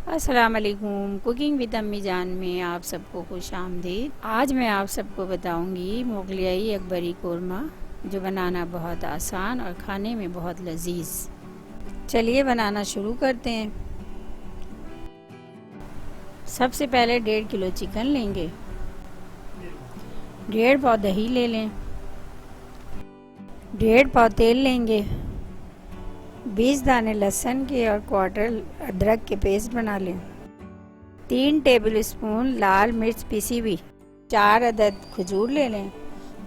अस्सलाम वालेकुम। Cooking with अम्मी जान में आप सबको खुश आमदीद। आज मैं आप सबको बताऊंगी मुगलियाई अकबरी कोरमा, जो बनाना बहुत आसान और खाने में बहुत लजीज। चलिए बनाना शुरू करते हैं। सबसे पहले 1.5 किलो चिकन लेंगे। 1.5 पाव दही ले लें। 1.5 पाव तेल लेंगे। 20 दाने लहसुन के और 1/4 अदरक के पेस्ट बना लें। 3 टेबल स्पून लाल मिर्च पिसी हुई। 4 अदद खजूर ले लें।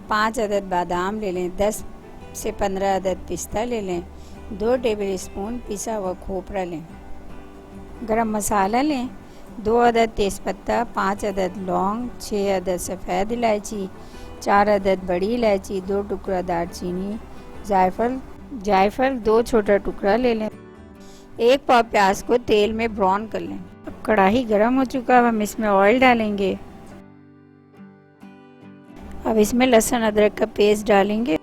5 अदद बादाम ले लें। 10 से 15 अदद पिस्ता ले लें। 2 टेबल स्पून पिसा हुआ खोपरा लें। गरम मसाला लें। 2 अदद तेज़पत्ता, 5 अदद लौंग, 6 अदद सफ़ेद इलायची, 4 अदद बड़ी इलायची, 2 टुकड़ा दालचीनी, जायफल 2 छोटा टुकड़ा ले लें। 1 पाव प्याज को तेल में ब्राउन कर लें। अब कढ़ाई गर्म हो चुका है, हम इसमें ऑयल डालेंगे। अब इसमें लहसुन अदरक का पेस्ट डालेंगे।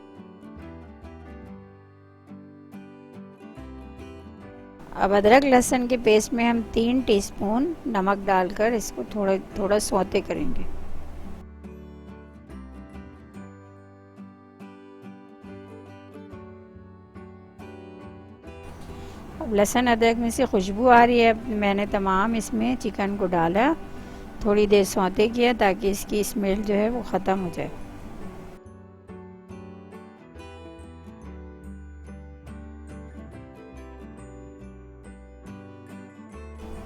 अब अदरक लहसुन के पेस्ट में हम 3 टीस्पून नमक डालकर इसको थोड़ा सौते करेंगे। अब लहसुन अदरक में से खुशबू आ रही है। मैंने तमाम इसमें चिकन को डाला, थोड़ी देर सौते किया ताकि इसकी स्मेल जो है वो ख़त्म हो जाए।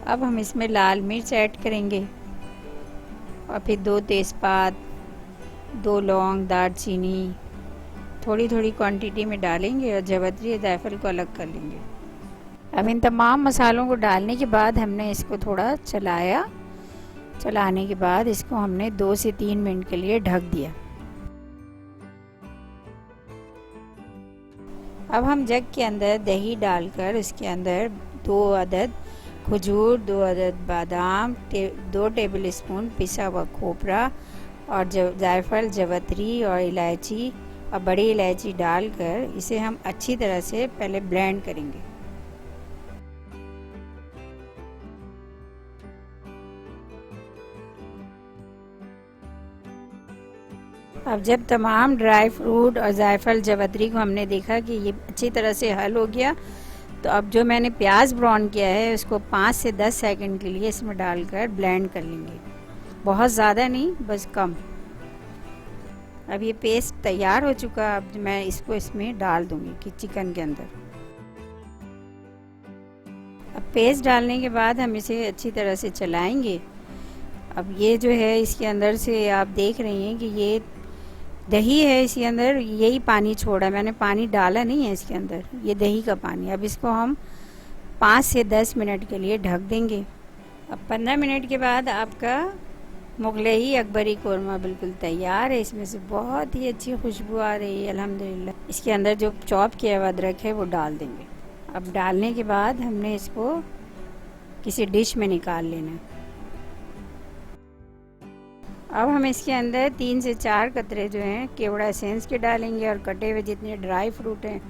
अब हम इसमें लाल मिर्च ऐड करेंगे और फिर 2 तेज़पात, 2 लौंग, दालचीनी थोड़ी थोड़ी क्वांटिटी में डालेंगे और जावित्री जायफल को अलग कर लेंगे। अब इन तमाम मसालों को डालने के बाद हमने इसको थोड़ा चलाया। चलाने के बाद इसको हमने 2 से 3 मिनट के लिए ढक दिया। अब हम जग के अंदर दही डालकर इसके अंदर 2 अदद खजूर, 2 अदद बादाम, 2 टेबल स्पून पिसा हुआ खोपरा और जायफल, जावित्री और इलायची और बड़ी इलायची डालकर इसे हम अच्छी तरह से पहले ब्लेंड करेंगे। अब जब तमाम ड्राई फ्रूट और जायफल जावित्री को हमने देखा कि ये अच्छी तरह से हल हो गया, तो अब जो मैंने प्याज ब्राउन किया है उसको 5 से 10 सेकंड के लिए इसमें डालकर ब्लेंड कर लेंगे। बहुत ज़्यादा नहीं, बस कम। अब ये पेस्ट तैयार हो चुका। अब मैं इसको इसमें डाल दूंगी कि चिकन के अंदर। अब पेस्ट डालने के बाद हम इसे अच्छी तरह से चलाएंगे। अब ये जो है इसके अंदर से आप देख रही हैं कि ये दही है, इसके अंदर यही पानी छोड़ा, मैंने पानी डाला नहीं है इसके अंदर, ये दही का पानी। अब इसको हम 5 से 10 मिनट के लिए ढक देंगे। अब 15 मिनट के बाद आपका मुगलई अकबरी कोरमा बिल्कुल तैयार है। इसमें से बहुत ही अच्छी खुशबू आ रही है अल्हम्दुलिल्लाह। इसके अंदर जो चॉप किया हुआ अदरक है वो डाल देंगे। अब डालने के बाद हमने इसको किसी डिश में निकाल लेना है। अब हम इसके अंदर 3 से 4 कतरे जो हैं केवड़ा एसेंस के डालेंगे और कटे हुए जितने ड्राई फ्रूट हैं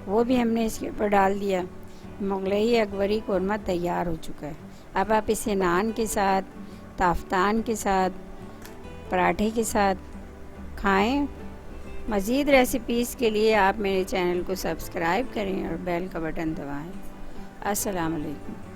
वो भी हमने इसके ऊपर डाल दिया। मुगलई अकबरी कोरमा तैयार हो चुका है। अब आप इसे नान के साथ, ताफ्तान के साथ, पराठे के साथ खाएं। मज़ीद रेसिपीज़ के लिए आप मेरे चैनल को सब्सक्राइब करें और बेल का बटन दबाएं। अस्सलाम वालेकुम।